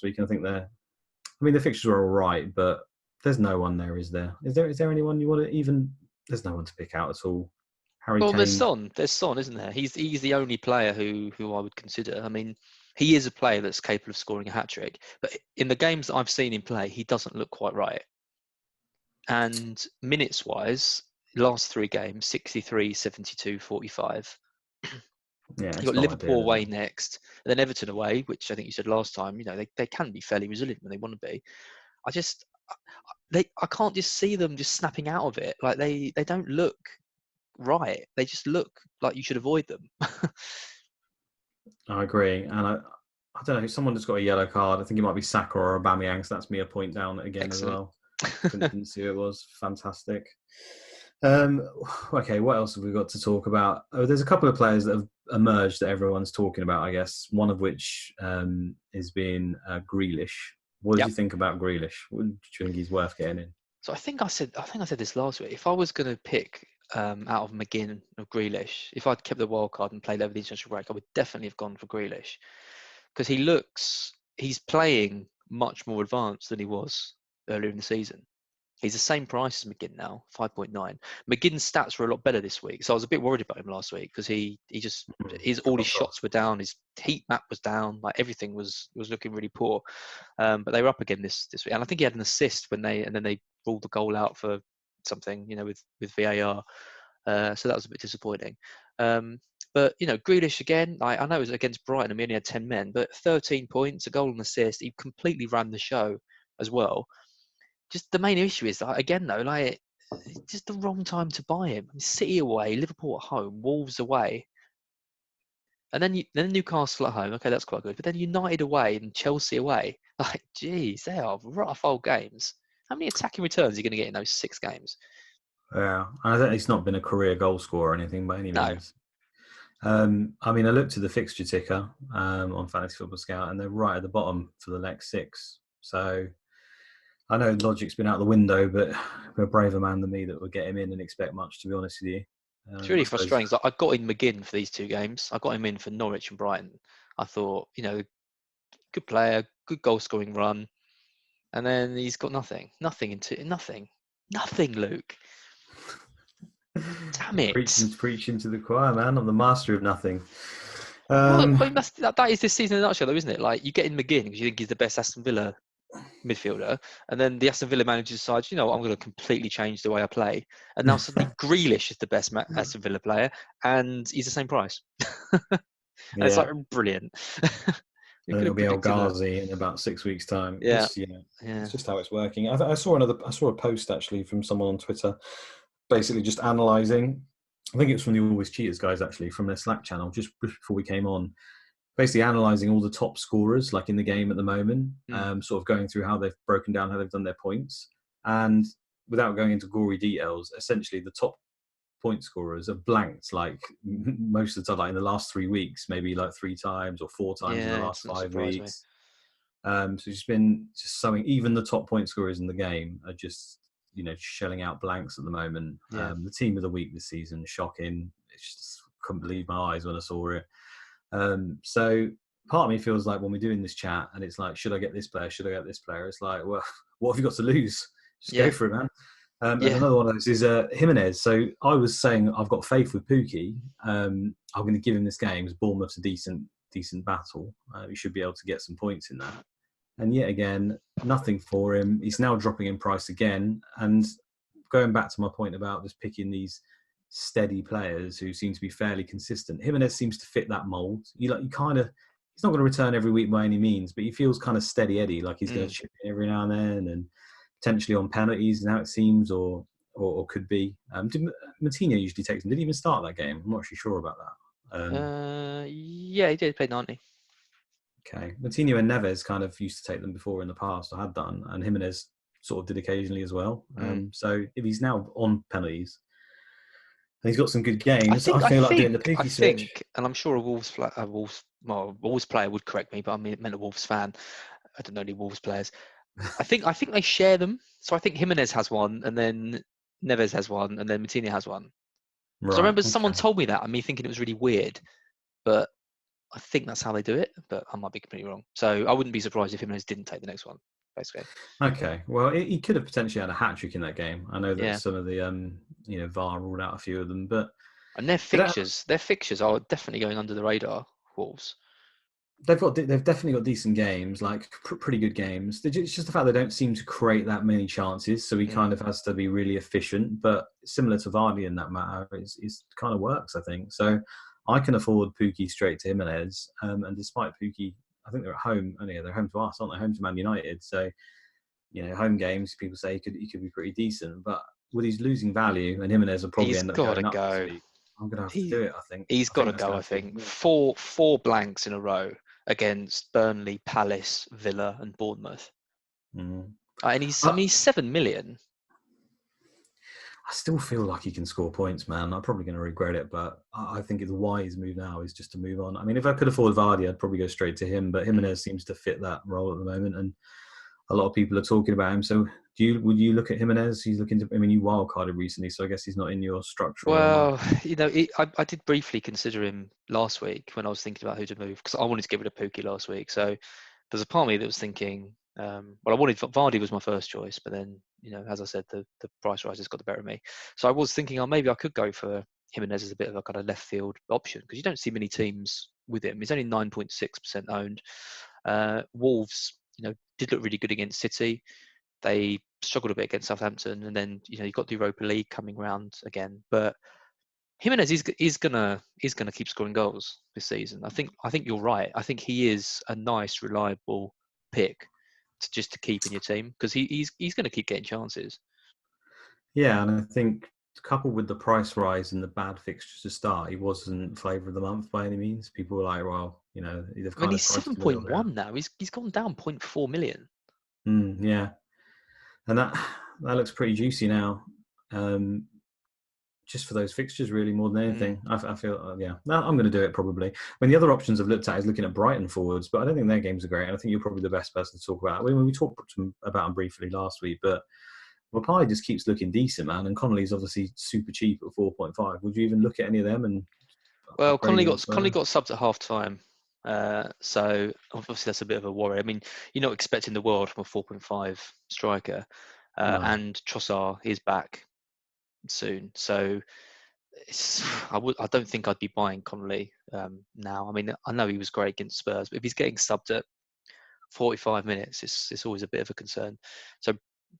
week, and I think they're. I mean, the fixtures are all right, but there's no one there, is there? Is there anyone you want to even? There's no one to pick out at all. Harry Well, Kane. There's Son, isn't there? He's the only player who I would consider. I mean, he is a player that's capable of scoring a hat trick, but in the games that I've seen him play, he doesn't look quite right. And minutes wise, last 3 games, 63, 72, 45. Yeah, You've it's got not Liverpool ideal, is away it? next, and then Everton away, which I think you said last time. They can be fairly resilient when they want to be. I just I can't just see them just snapping out of it. Like they don't look right. They just look like you should avoid them. I agree, and I don't know. Someone that's got a yellow card. I think it might be Saka or Aubameyang. So that's me a point down again as Excellent. well. Didn't see who it was. Fantastic. Okay, what else have we got to talk about? Oh, there's a couple of players that have emerged that everyone's talking about. I guess one of which is being Grealish. What did Yep. you think about Grealish? Do you think he's worth getting in? So I think I said this last week. If I was going to pick out of McGinn or Grealish, if I'd kept the wild card and played over the international break, I would definitely have gone for Grealish because he's playing much more advanced than he was earlier in the season. He's the same price as McGinn now, 5.9. McGinn's stats were a lot better this week, so I was a bit worried about him last week because all his Dropped off. shots were down, his heat map was down, like everything was looking really poor. But they were up again this week, and I think he had an assist then they ruled the goal out for something, with VAR. So that was a bit disappointing. But Grealish again. I know it was against Brighton and we only had 10 men, but 13 points, a goal and assist. He completely ran the show as well. Just the main issue is that, again though, like it's just the wrong time to buy him. I mean, City away, Liverpool at home, Wolves away, and then Newcastle at home. Okay, that's quite good. But then United away and Chelsea away. Like, geez, they are rough old games. How many attacking returns are you going to get in those 6 games? Yeah, I think he's not been a career goal scorer or anything by any No, means. I mean, I looked at the fixture ticker on Fantasy Football Scout, and they're right at the bottom for the next 6. So I know logic's been out the window, but we're a braver man than me that would get him in and expect much, to be honest with you. it's I really suppose. frustrating. I got in McGinn for these 2 games. I got him in for Norwich and Brighton. I thought, good player, good goal scoring run, and then he's got nothing, Luke. Damn it. Preaching to the choir, man. I'm the master of nothing. Well, that is this season in a nutshell, though, isn't it? Like, you get in McGinn because you think he's the best Aston Villa midfielder, and then the Aston Villa manager decides, I'm going to completely change the way I play, and now suddenly Grealish is the best Aston Villa player, and he's the same price, and it's Yeah, like brilliant. Who and could it'll have be El predicted that? Ghazi in about 6 weeks' time. Yeah, It's yeah. just how it's working. I saw a post actually from someone on Twitter, basically just analysing. I think it was from the Always Cheaters guys actually, from their Slack channel, just before we came on. Basically analysing all the top scorers like in the game at the moment, Mm. sort of going through how they've broken down, how they've done their points, and without going into gory details, essentially the top point scorers have blanked like most of the time, like in the last 3 weeks, maybe like 3 times or 4 times in the Yeah, it last doesn't five surprise me. weeks. So it's been just something. Even the top point scorers in the game are just shelling out blanks at the moment. Yeah, The team of the week this season, shocking. It's just couldn't believe my eyes when I saw it. So part of me feels like when we're doing this chat and it's like, should I get this player? Should I get this player? It's like, well, what have you got to lose? Just go yeah, for it, man. And yeah. another one of those is Jimenez. So I was saying I've got faith with Pookie. I'm going to give him this game. Bournemouth's a decent battle. He should be able to get some points in that. And yet again, nothing for him. He's now dropping in price again. And going back to my point about just picking these steady players who seem to be fairly consistent, Jimenez seems to fit that mold. He's not going to return every week by any means, but he feels kind of steady Eddie, like he's going to chip in every now and then, and potentially on penalties now it seems, or could be. Matinho usually takes him. Did he even start that game? I'm not actually sure about that. Yeah, he did play 90. Okay. Matinho and Neves kind of used to take them before in the past, or had done, and Jimenez sort of did occasionally as well. Mm. So if he's now on penalties, he's got some good games. I feel like doing the I Pookie switch. think, and I'm sure a Wolves player would correct me, but I meant a Wolves fan. I don't know any Wolves players. I think they share them. So I think Jimenez has one, and then Neves has one, and then Matinho has one. Because I Right. remember someone Okay. told me that, and me thinking it was really weird, but I think that's how they do it. But I might be completely wrong. So I wouldn't be surprised if Jimenez didn't take the next one, basically. Okay. Well, he could have potentially had a hat trick in that game. I know that Yeah. some of the VAR ruled out a few of them, but And it, their fixtures are definitely going under the radar. Wolves. they've definitely got decent games, like pretty good games. It's just the fact they don't seem to create that many chances, so he Mm. kind of has to be really efficient. But similar to Vardy in that matter, is kind of works, I think. So I can afford Pookie straight to Jimenez, and despite Pookie, I think they're at home. Oh yeah, they're home to us, aren't they? Home to Man United. So home games, people say he could be pretty decent, but with his losing value and Jimenez will probably He's end up got to going up this go. week. I'm going to have to He do it. I think. he's I got think to that's go. going I to see think me. four blanks in a row against Burnley, Palace, Villa, and Bournemouth. Mm. And he's 7 million. I still feel like he can score points, man. I'm probably going to regret it, but I think the wise move now is just to move on. I mean, if I could afford Vardy, I'd probably go straight to him, but Mm. Jimenez seems to fit that role at the moment, and a lot of people are talking about him. So, would you look at Jimenez? He's looking to. I mean, you wildcarded recently, so I guess he's not in your structural lineup. Well, I did briefly consider him last week when I was thinking about who to move because I wanted to get rid of Pookie last week. So there's a part of me that was thinking, well, I wanted Vardy was my first choice, but then as I said, the price rises got the better of me. So I was thinking, oh, maybe I could go for Jimenez as a bit of a kind of left field option because you don't see many teams with him. He's only 9.6% owned. Wolves, did look really good against City. They struggled a bit against Southampton, and then you've got the Europa League coming round again. But Jimenez is gonna keep scoring goals this season. I think you're right. I think he is a nice, reliable pick to keep in your team because he's going to keep getting chances. Yeah, and I think coupled with the price rise and the bad fixtures to start, he wasn't flavour of the month by any means. People were like, well, they've I mean, kind he's of priced seven him a little point bit out. one now. He's gone down 0.4 million. Yeah, and that looks pretty juicy now. Um, just for those fixtures, really, more than Mm. anything. I feel, yeah, no, I'm going to do it probably. I mean, the other options I've looked at is looking at Brighton forwards, but I don't think their games are great. And I think you're probably the best person to talk about. We talked about them briefly last week, but Mapai just keeps looking decent, man. And Connolly's obviously super cheap at 4.5. Would you even look at any of them and Well, upgrade Connolly even got Connolly further? got subbed at half time, so obviously that's a bit of a worry. I mean, you're not expecting the world from a 4.5 striker, No. and Trossard is back soon, so I don't think I'd be buying Connolly now. I mean, I know he was great against Spurs, but if he's getting subbed at 45 minutes, it's always a bit of a concern. So,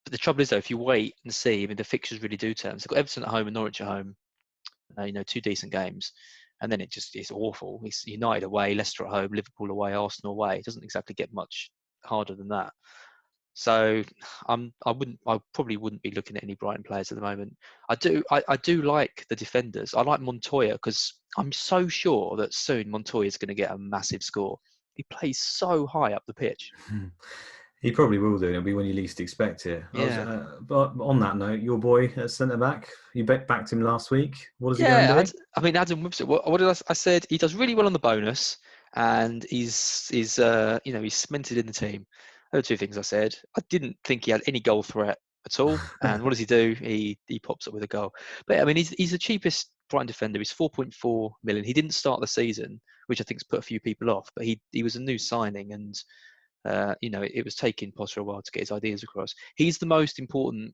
but the trouble is though, if you wait and see, I mean, the fixtures really do turn. So they've got Everton at home and Norwich at home. Two decent games, and then it's awful. It's United away, Leicester at home, Liverpool away, Arsenal away. It doesn't exactly get much harder than that. So I probably wouldn't be looking at any Brighton players at the moment. I do like the defenders. I like Montoya because I'm so sure that soon Montoya is going to get a massive score. He plays so high up the pitch. He probably will do. It'll be when you least expect it. Yeah, But on that note, your boy at centre back, you backed him last week. What does he go and yeah. do? I mean, Adam Webster. What did I said? He does really well on the bonus, and he's he's cemented in the team. Those are two things I said. I didn't think he had any goal threat at all. And what does he do? He pops up with a goal. But I mean, he's the cheapest Brighton defender. He's 4.4 million. He didn't start the season, which I think's put a few people off. But he was a new signing, and it was taking Potter a while to get his ideas across. He's the most important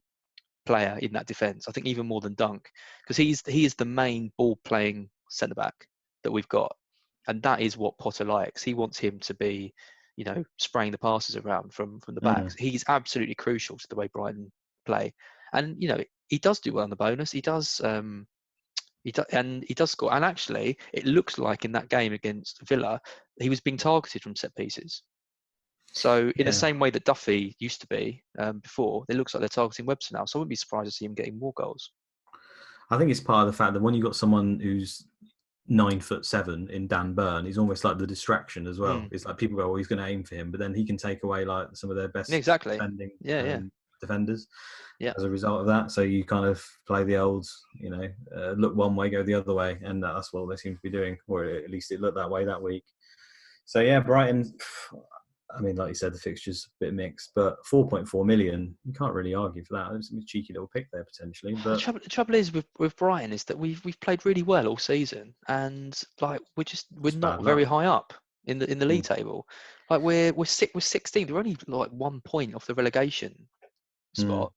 player in that defence. I think even more than Dunk, because he is the main ball playing centre back that we've got, and that is what Potter likes. He wants him to be, spraying the passes around from the backs. Mm. He's absolutely crucial to the way Brighton play, and he does do well on the bonus. He does. He does score, and actually, it looks like in that game against Villa, he was being targeted from set pieces. So in the Yeah. same way that Duffy used to be before, it looks like they're targeting Webster now. So I wouldn't be surprised to see him getting more goals. I think it's part of the fact that when you've got someone who's 9'7" in Dan Burn, he's almost like the distraction as well. Mm. It's like people go, "Oh, he's going to aim for him," but then he can take away like some of their Yeah, best exactly. defending Yeah, yeah. defenders Yeah. as a result of that. So you kind of play the old, look one way, go the other way, and that's what they seem to be doing, or at least it looked that way that week. So yeah, Brighton. I mean, like you said, the fixture's a bit mixed, but 4.4 million, you can't really argue for that. It's a cheeky little pick there potentially. But The trouble is with Brighton is that we've played really well all season, and like we're it's not bad very luck. high up in the league Mm. table. Like we're 16th. We're only like 1 point off the relegation Mm. spot,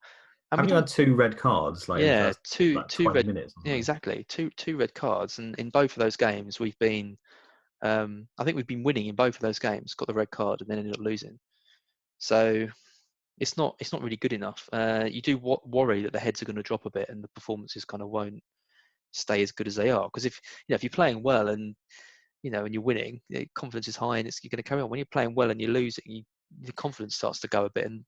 and we Have you don't. had 2 red cards like in the Yeah, first two like two 20 red. minutes or Yeah, something? exactly. Two red cards, and in both of those games we've been. I think we've been winning in both of those games. Got the red card and then ended up losing. So it's not really good enough. You do worry that the heads are going to drop a bit and the performances kind of won't stay as good as they are. Because if you're playing well and and you're winning, confidence is high and you're going to carry on. When you're playing well and you're losing, the confidence starts to go a bit. And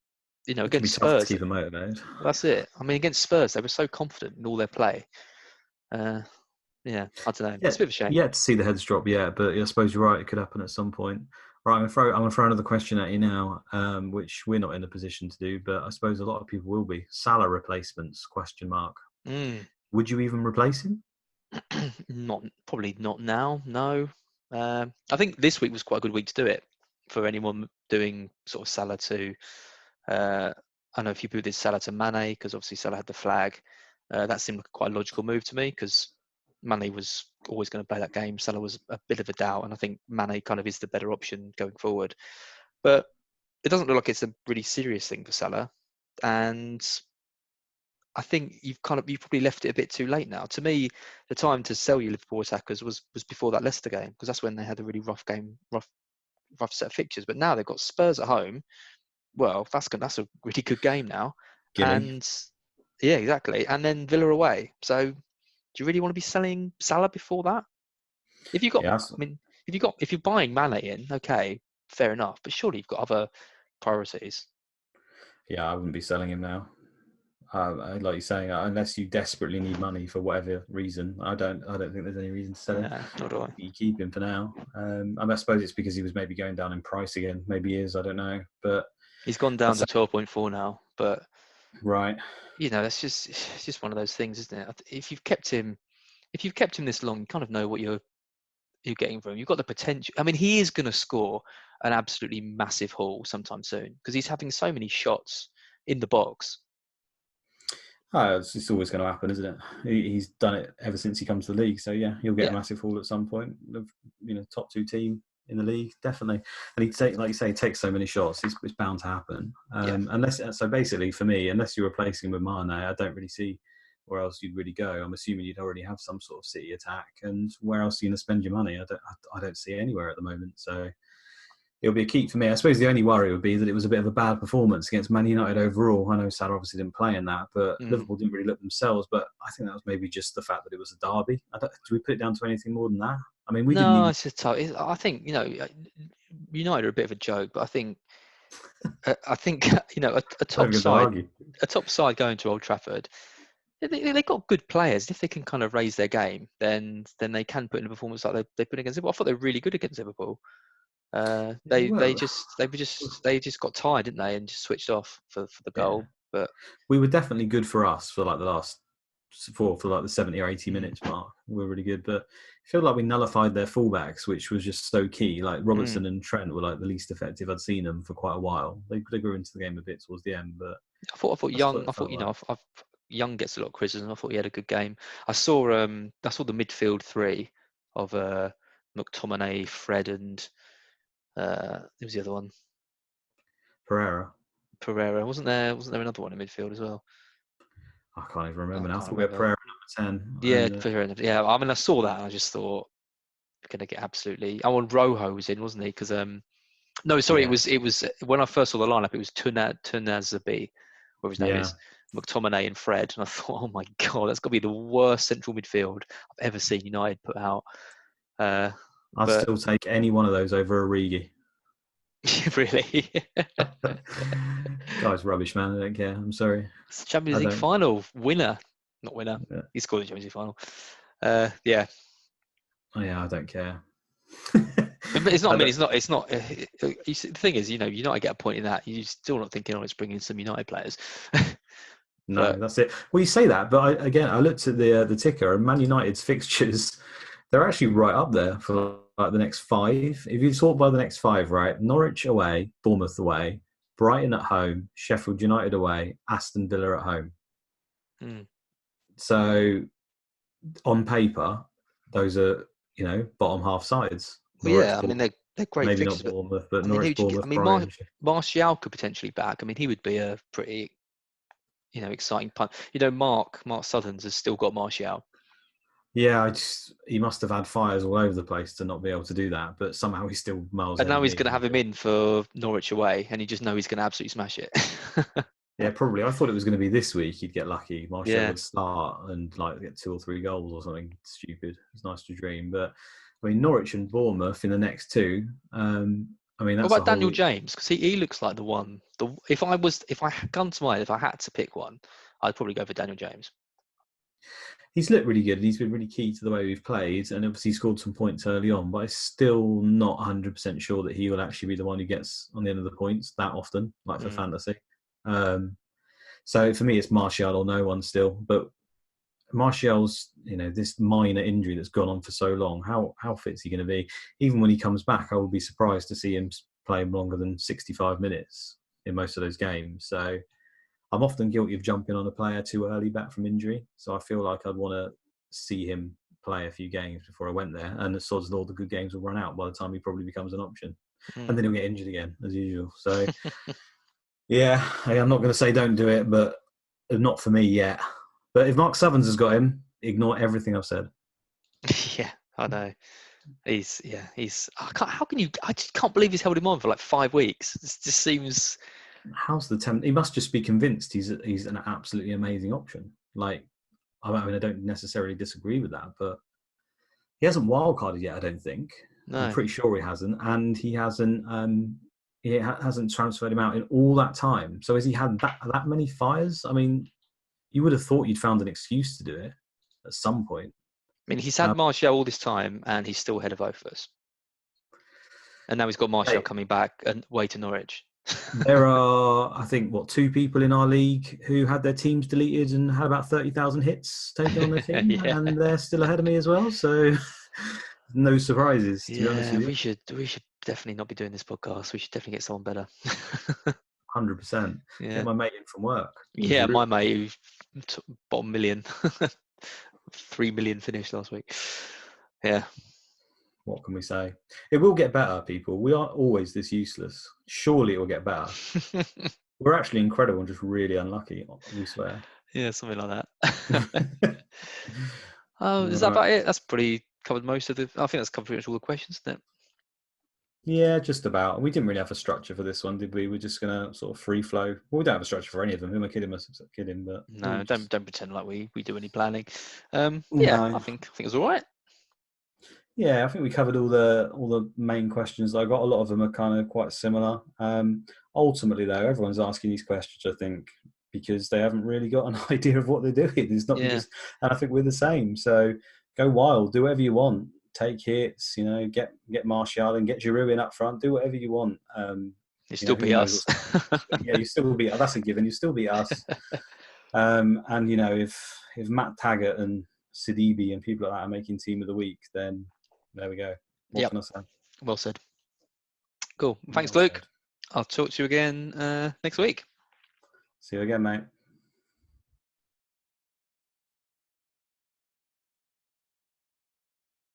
It can be against tough to Spurs, keep them motivated. that's it. I mean, against Spurs, they were so confident in all their play. Yeah, I don't know. It's Yeah, a bit of a shame. yet to see the heads drop yet, but I suppose you're right. It could happen at some point. Right, I'm gonna throw another question at you now, which we're not in a position to do, but I suppose a lot of people will be. Salah replacements? Question mark. Mm. Would you even replace him? Not probably not now. No, I think this week was quite a good week to do it for anyone doing sort of Salah to. Uh, I know a few people did Salah to Mane because obviously Salah had the flag. That seemed like quite a logical move to me because Mane was always going to play that game. Salah was a bit of a doubt, and I think Mane kind of is the better option going forward. But it doesn't look like it's a really serious thing for Salah, and I think you've probably left it a bit too late now. To me, the time to sell your Liverpool attackers was before that Leicester game because that's when they had a really rough game, rough set of fixtures. But now they've got Spurs at home. Well, that's a really good game now, Gilly. and yeah, exactly. And then Villa away. So do you really want to be selling Salah before that? If you got, Yeah, I mean, if you're buying Mane in, okay, fair enough. But surely you've got other priorities. yeah, I wouldn't be selling him now. Like you're saying, unless you desperately need money for whatever reason, I don't think there's any reason to sell him. Yeah, nor do I. You keep him for now. I suppose it's because he was maybe going down in price again. Maybe he is. I don't know. But He's gone I'd down say to 12.4 now, but right. it's just one of those things, isn't it? If you've kept him this long, you kind of know what you're getting from him. You've got the potential. I mean, he is going to score an absolutely massive haul sometime soon because he's having so many shots in the box. Oh, it's always going to happen, isn't it? He's done it ever since he comes to the league. So yeah, he'll get a Yeah, massive haul at some point. Top 2 team in the league, definitely. And he'd take, like you say, he takes so many shots. It's bound to happen. yeah. So basically, for me, unless you're replacing him with Mane, I don't really see where else you'd really go. I'm assuming you'd already have some sort of City attack, and where else are you going to spend your money? I don't see anywhere at the moment. So it'll be a keep for me. I suppose the only worry would be that it was a bit of a bad performance against Man United overall. I know Salah obviously didn't play in that, but Mm. Liverpool didn't really look themselves. But I think that was maybe just the fact that it was a derby. Do we put it down to anything more than that? I mean, we didn't No, even. it's just tough. I think United are a bit of a joke, but I think a I'm top going to side, argue. going to Old Trafford. They got good players. If they can kind of raise their game, then they can put in a performance like they put against Liverpool. I thought they were really good against Liverpool. Well, They just got tired, didn't they, and just switched off for the yeah, goal. But we were definitely good for us for like the last for like the 70 or 80 mm, minutes mark. We were really good, but I feel like we nullified their fullbacks, which was just so key. Like mm, Robertson and Trent were like the least effective I'd seen them for quite a while. They grew into the game a bit towards the end, but I thought that's what Young. it felt like. Young gets a lot of criticism. I thought he had a good game. I saw the midfield three of McTominay, Fred, and who was the other one? Pereira, Pereira. Wasn't there another one in midfield as well? I can't even I remember now. I can't thought we had remember. Pereira number 10, Yeah, and Pereira. Yeah, I mean, I saw that and I just thought we're gonna get absolutely. Oh, and Rojo was in, wasn't he? Because no, sorry, yeah, it was when I first saw the lineup. It was Tunazabi, whatever his name yeah. is, McTominay and Fred, and I thought, oh my god, that's got to be the worst central midfield I've ever seen United put out. Uh, I'd but still take any one of those over Origi. really, Guy's rubbish, man. I don't care. I'm sorry. it's the Champions I League don't. final winner, not winner. Yeah, He scored the Champions League final. Yeah, oh, yeah, I don't care. But it's not. I I mean, don't- it's not. The thing is, United get a point in that. You're still not thinking, oh, it's bringing some United players. no, But that's it. Well, you say that, but I looked at the ticker, and Man United's fixtures, they're actually right up there for like the next five. If you sort by the next five, right? Norwich away, Bournemouth away, Brighton at home, Sheffield United away, Aston Villa at home. mm, So on paper, those are bottom half sides. well, Norwich, yeah, I mean Bournemouth, they're great maybe not fixtures. But Bournemouth, but I mean, Norwich, who'd you get? I Bournemouth, mean, Brighton. Martial could potentially back. I mean, he would be a pretty exciting punt. Mark Southerns has still got Martial. Yeah, he must have had fires all over the place to not be able to do that, but somehow he's still miles And ahead now of he's me. going to have him in for Norwich away, and you just know he's going to absolutely smash it. Yeah, probably. I thought it was going to be this week. He'd get lucky. Martial Yeah. would start and like get 2 or 3 goals or something stupid. It's nice to dream, but I mean Norwich and Bournemouth in the next two. I mean What that's a about Daniel whole. James? Because he looks like the one. If I had come to mind, if I had to pick one, I'd probably go for Daniel James. He's looked really good. He's been really key to the way we've played, and obviously scored some points early on. But I'm still not 100% sure that he will actually be the one who gets on the end of the points that often, like for Mm, fantasy. So for me, it's Martial or no one still. But Martial's, this minor injury that's gone on for so long. How fit is he going to be? Even when he comes back, I would be surprised to see him playing longer than 65 minutes in most of those games. So I'm often guilty of jumping on a player too early back from injury. So I feel like I'd want to see him play a few games before I went there. And the sod's law, the good games will run out by the time he probably becomes an option. And mm. then he'll get injured again, as usual. So, yeah, I'm not going to say don't do it, but not for me yet. But if Mark Southerns has got him, ignore everything I've said. Yeah, I know. He's. How can you? I just can't believe he's held him on for like 5 weeks. This just seems. How's the temp? He must just be convinced he's an absolutely amazing option. Like, I mean, I don't necessarily disagree with that, but he hasn't wildcarded yet. I don't think. I'm No. pretty sure he hasn't, and he hasn't. Hasn't transferred him out in all that time. So has he had that many fires? I mean, you would have thought you'd found an excuse to do it at some point. I mean, he's had Martial all this time, and he's still ahead of both of us. And now he's got Martial Hey, coming back and way to Norwich. there are, I think, 2 people in our league who had their teams deleted and had about 30,000 hits taken on their team, Yeah. and they're still ahead of me as well. So no surprises, to be honest Yeah, with you. we should definitely not be doing this podcast. We should definitely get someone better. 100%. Get Yeah. my mate in from work. He's Yeah, my really. mate who bottom million. 3 million finished last week. Yeah. What can we say? It will get better, people. We aren't always this useless. Surely it will get better. We're actually incredible and just really unlucky, we swear. Yeah, something like that. Oh, All is that right. about it? That's pretty covered most of the. I think that's covered pretty much all the questions, isn't it? Yeah, just about. We didn't really have a structure for this one, did we? We're just going to sort of free flow. Well, we don't have a structure for any of them. Who am I kidding? Kidding, but we'll No, don't just. pretend like we do any planning. Yeah, I No. think it's all right. Yeah, I think we covered all the main questions. I got a lot of them are kind of quite similar. Ultimately, though, everyone's asking these questions, I think, because they haven't really got an idea of what they're doing. It's not Yeah, just, and I think we're the same. So go wild, do whatever you want, take hits, get Martial and get Giroud in up front, do whatever you want. it still Who be knows us. what's going to happen this week? Yeah, you still be. That's a given. You still beat us. And if Matt Taggart and Sidibe and people like that are making team of the week, then there we go. What Yep, can I say? well said. Cool. Thanks, Well Luke. said. I'll talk to you again next week. See you again, mate.